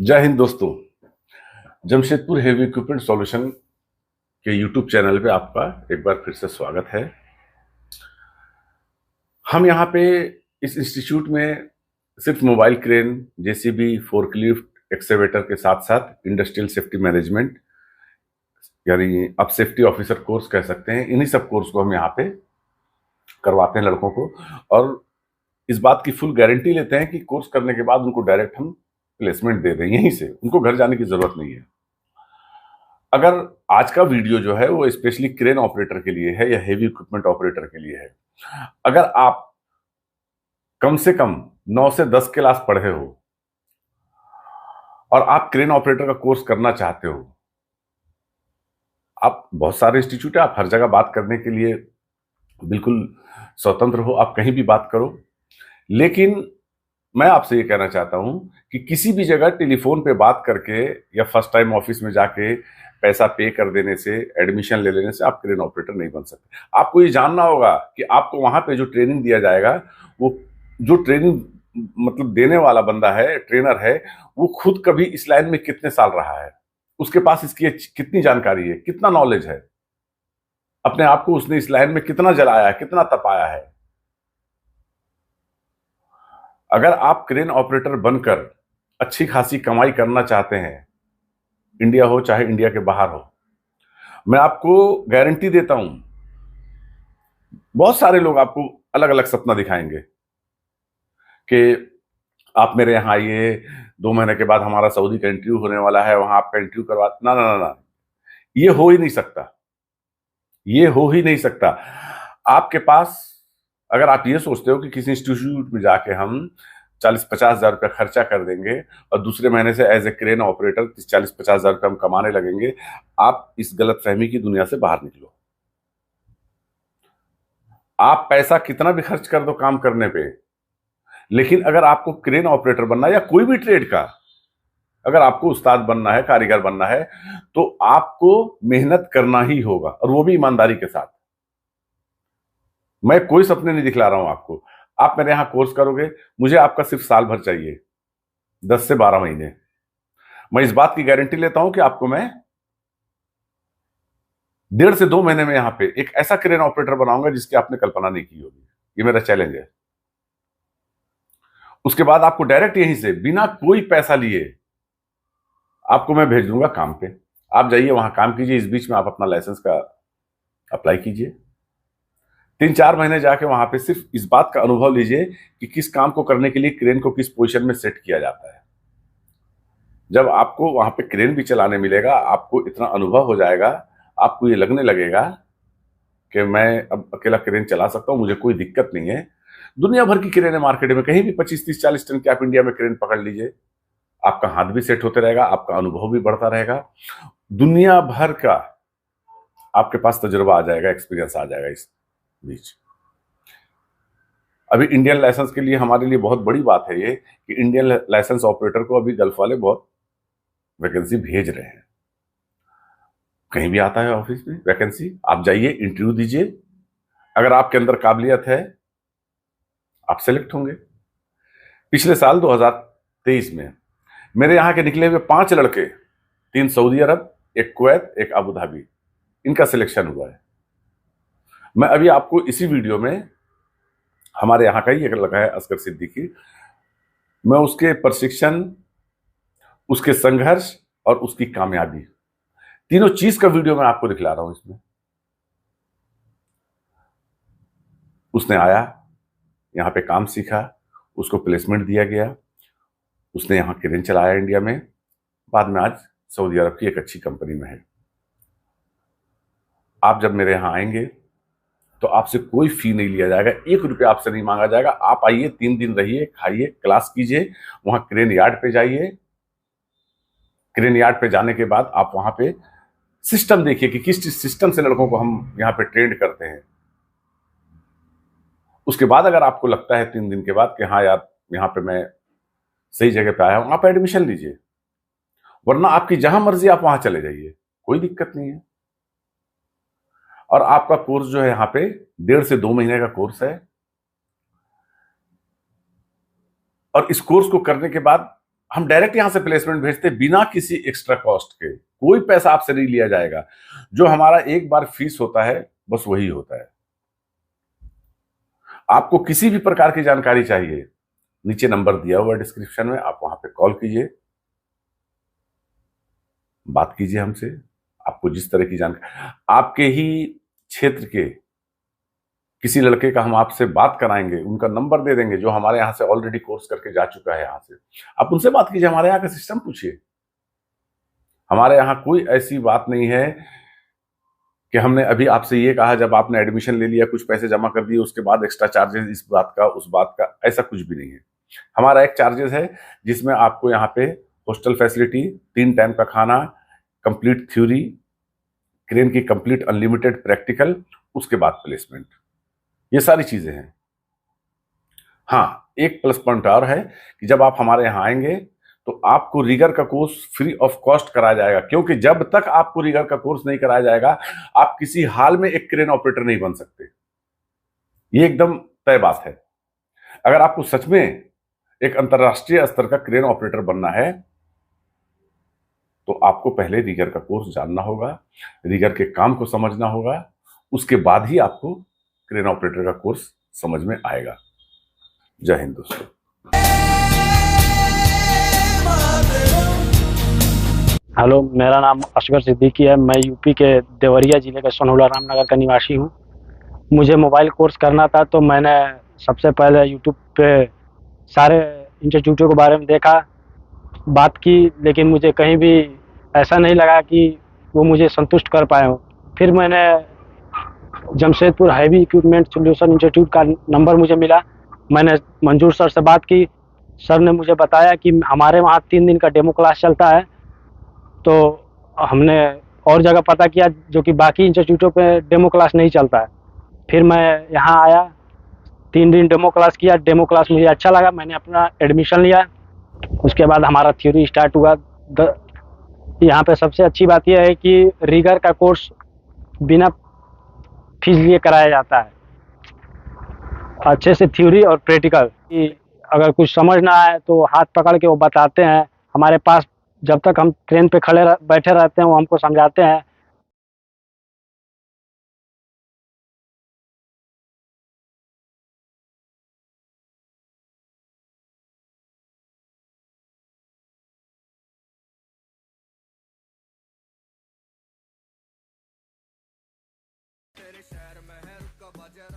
जय हिंद दोस्तों। Jamshedpur heavy equipment solution के यूट्यूब चैनल पे आपका एक बार फिर से स्वागत है। हम यहाँ पे इस इंस्टीट्यूट में सिर्फ mobile crane, JCB, forklift, excavator के साथ साथ इंडस्ट्रियल सेफ्टी मैनेजमेंट यानी आप सेफ्टी ऑफिसर कोर्स कह सकते हैं, इन्हीं सब कोर्स को हम यहाँ पे करवाते हैं लड़कों को। और इस बात की फुल गारंटी लेते हैं कि कोर्स करने के बाद उनको डायरेक्ट हम प्लेसमेंट दे दें, यहीं से उनको घर जाने की जरूरत नहीं है। अगर आज का वीडियो जो है वो स्पेशली क्रेन ऑपरेटर के लिए है या हेवी इक्विपमेंट ऑपरेटर के लिए है। अगर आप कम से कम 9 से 10 क्लास पढ़े हो और आप क्रेन ऑपरेटर का कोर्स करना चाहते हो, आप बहुत सारे इंस्टीट्यूट है, आप हर जगह बात करने के लिए बिल्कुल स्वतंत्र हो, आप कहीं भी बात करो। लेकिन मैं आपसे ये कहना चाहता हूं कि किसी भी जगह टेलीफोन पे बात करके या फर्स्ट टाइम ऑफिस में जाके पैसा पे कर देने से, एडमिशन ले लेने से आप क्रेन ऑपरेटर नहीं बन सकते। आपको ये जानना होगा कि आपको वहां पे जो ट्रेनिंग दिया जाएगा, वो जो ट्रेनिंग मतलब देने वाला बंदा है, ट्रेनर है, वो खुद कभी इस लाइन में कितने साल रहा है, उसके पास इसकी कितनी जानकारी है, कितना नॉलेज है, अपने आप को उसने इस लाइन में कितना जलाया है, कितना तपाया है। अगर आप क्रेन ऑपरेटर बनकर अच्छी खासी कमाई करना चाहते हैं, इंडिया हो चाहे इंडिया के बाहर हो, मैं आपको गारंटी देता हूं, बहुत सारे लोग आपको अलग अलग सपना दिखाएंगे कि आप मेरे यहां आइए, 2 महीने के बाद हमारा सऊदी का इंटरव्यू होने वाला है, वहां आपका इंटरव्यू करवा। ना ना ना ना, ये हो ही नहीं सकता, ये हो ही नहीं सकता। आपके पास, अगर आप ये सोचते हो कि किसी इंस्टीट्यूट में जाके हम 40-50 हजार रुपया खर्चा कर देंगे और दूसरे महीने से एज ए क्रेन ऑपरेटर 40-50 हजार रुपया हम कमाने लगेंगे, आप इस गलत फहमी की दुनिया से बाहर निकलो। आप पैसा कितना भी खर्च कर दो काम करने पे, लेकिन अगर आपको क्रेन ऑपरेटर बनना है या कोई भी ट्रेड का, अगर आपको उस्ताद बनना है, कारीगर बनना है, तो आपको मेहनत करना ही होगा, और वो भी ईमानदारी के साथ। मैं कोई सपने नहीं दिखला रहा हूं आपको। आप मेरे यहां कोर्स करोगे, मुझे आपका सिर्फ साल भर चाहिए, 10 से 12 महीने। मैं इस बात की गारंटी लेता हूं कि आपको मैं 1.5 से 2 महीने में यहां पे एक ऐसा क्रेन ऑपरेटर बनाऊंगा जिसकी आपने कल्पना नहीं की होगी। ये मेरा चैलेंज है। उसके बाद आपको डायरेक्ट यहीं से बिना कोई पैसा लिए आपको मैं भेज दूंगा काम पे। आप जाइए वहां काम कीजिए, इस बीच में आप अपना लाइसेंस का अप्लाई कीजिए। 3-4 महीने जाके वहां पे सिर्फ इस बात का अनुभव लीजिए कि किस काम को करने के लिए क्रेन को किस पोजीशन में सेट किया जाता है। जब आपको वहां पे क्रेन भी चलाने मिलेगा, आपको इतना अनुभव हो जाएगा, आपको ये लगने लगेगा कि मैं अब अकेला क्रेन चला सकता हूं, मुझे कोई दिक्कत नहीं है। दुनिया भर की क्रेन है मार्केट में, कहीं भी 25-30-40 टन की आप इंडिया में क्रेन पकड़ लीजिए, आपका हाथ भी सेट होते रहेगा, आपका अनुभव भी बढ़ता रहेगा, दुनिया भर का आपके पास तजुर्बा आ जाएगा, एक्सपीरियंस आ जाएगा। इस बीच अभी इंडियन लाइसेंस के लिए हमारे लिए बहुत बड़ी बात है ये कि इंडियन लाइसेंस ऑपरेटर को अभी गल्फ वाले बहुत वैकेंसी भेज रहे हैं। कहीं भी आता है ऑफिस में वैकेंसी, आप जाइए, इंटरव्यू दीजिए। अगर आपके अंदर काबिलियत है, आप सेलेक्ट होंगे। पिछले साल 2023 में मेरे यहां के निकले हुए 5 लड़के, 3 सऊदी अरब, एक कुवैत, एक अबू धाबी, इनका सिलेक्शन हुआ है। मैं अभी आपको इसी वीडियो में, हमारे यहाँ का ही एक लड़का है असगर सिद्दीकी, मैं उसके प्रशिक्षण, उसके संघर्ष और उसकी कामयाबी, तीनों चीज का वीडियो मैं आपको दिखला रहा हूं इसमें। उसने आया, यहाँ पे काम सीखा, उसको प्लेसमेंट दिया गया, उसने यहाँ क्रेन चलाया इंडिया में, बाद में आज सऊदी अरब की एक अच्छी कंपनी में है। आप जब मेरे यहाँ आएंगे तो आपसे कोई फी नहीं लिया जाएगा, 1 रुपया आपसे नहीं मांगा जाएगा। आप आइए, 3 दिन रहिए, खाइए, क्लास कीजिए, वहां क्रेन यार्ड पे जाइए। क्रेन यार्ड पे जाने के बाद आप वहां पे सिस्टम देखिए कि किस सिस्टम से लड़कों को हम यहाँ पे ट्रेंड करते हैं। उसके बाद अगर आपको लगता है 3 दिन के बाद कि हाँ यार, यहाँ पे मैं सही जगह पे आया हूं, आप एडमिशन लीजिए, वरना आपकी जहां मर्जी आप वहां चले जाइए, कोई दिक्कत नहीं है। और आपका कोर्स जो है यहाँ पे 1.5 से 2 महीने का कोर्स है, और इस कोर्स को करने के बाद हम डायरेक्ट यहां से प्लेसमेंट भेजते बिना किसी एक्स्ट्रा कॉस्ट के, कोई पैसा आपसे नहीं लिया जाएगा। जो हमारा एक बार फीस होता है बस वही होता है। आपको किसी भी प्रकार की जानकारी चाहिए, नीचे नंबर दिया हुआ है डिस्क्रिप्शन में, आप वहां पे कॉल कीजिए, बात कीजिए हमसे। आपको जिस तरह की जानकारी, आपके ही क्षेत्र के किसी लड़के का हम आपसे बात कराएंगे, उनका नंबर दे देंगे जो हमारे यहाँ से ऑलरेडी कोर्स करके जा चुका है यहाँ से। आप उनसे बात कीजिए, हमारे यहाँ का सिस्टम पूछिए। हमारे यहाँ कोई ऐसी बात नहीं है कि हमने अभी आपसे ये कहा जब आपने एडमिशन ले लिया, कुछ पैसे जमा कर दिए, उसके बाद एक्स्ट्रा चार्जेस इस बात का उस बात का, ऐसा कुछ भी नहीं है। हमारा एक चार्जेस है जिसमें आपको यहाँ पे हॉस्टल फैसिलिटी, 3 टाइम का खाना, कंप्लीट थ्योरी, क्रेन की कंप्लीट अनलिमिटेड प्रैक्टिकल, उसके बाद प्लेसमेंट, ये सारी चीजें हैं। हाँ, एक प्लस पॉइंट और है कि जब आप हमारे यहाँ आएंगे तो आपको रिगर का कोर्स फ्री ऑफ कॉस्ट कराया जाएगा, क्योंकि जब तक आपको रिगर का कोर्स नहीं कराया जाएगा आप किसी हाल में एक क्रेन ऑपरेटर नहीं बन सकते। ये एकदम तय बात है। अगर आपको सच में एक अंतरराष्ट्रीय स्तर का क्रेन ऑपरेटर बनना है तो आपको पहले रिगर का कोर्स जानना होगा, रिगर के काम को समझना होगा, उसके बाद ही आपको क्रेन ऑपरेटर का कोर्स समझ में आएगा। जय हिंद दोस्तों। हेलो, मेरा नाम असगर सिद्दीकी है। मैं यूपी के देवरिया ज़िले के सोनहुला रामनगर का निवासी हूँ। मुझे मोबाइल कोर्स करना था तो मैंने सबसे पहले यूट्यूब पे सारे इंस्टीट्यूटों के बारे में देखा, बात की, लेकिन मुझे कहीं भी ऐसा नहीं लगा कि वो मुझे संतुष्ट कर पाए हों। फिर मैंने Jamshedpur heavy equipment solution institute का नंबर मुझे मिला। मैंने मंजूर सर से बात की। सर ने मुझे बताया कि हमारे वहाँ 3 दिन का डेमो क्लास चलता है। तो हमने और जगह पता किया जो कि बाकी इंस्टीट्यूटों पे डेमो क्लास नहीं चलता है। फिर मैं यहाँ आया, 3 दिन डेमो क्लास किया। डेमो क्लास मुझे अच्छा लगा, मैंने अपना एडमिशन लिया। उसके बाद हमारा थ्योरी स्टार्ट हुआ। यहाँ पे सबसे अच्छी बात यह है कि रिगर का कोर्स बिना फीस लिए कराया जाता है, अच्छे से थ्योरी और प्रैक्टिकल। कि अगर कुछ समझ ना आए तो हाथ पकड़ के वो बताते हैं हमारे पास। जब तक हम ट्रेन पे बैठे रहते हैं वो हमको समझाते हैं। तेरे शहर महल का बाजा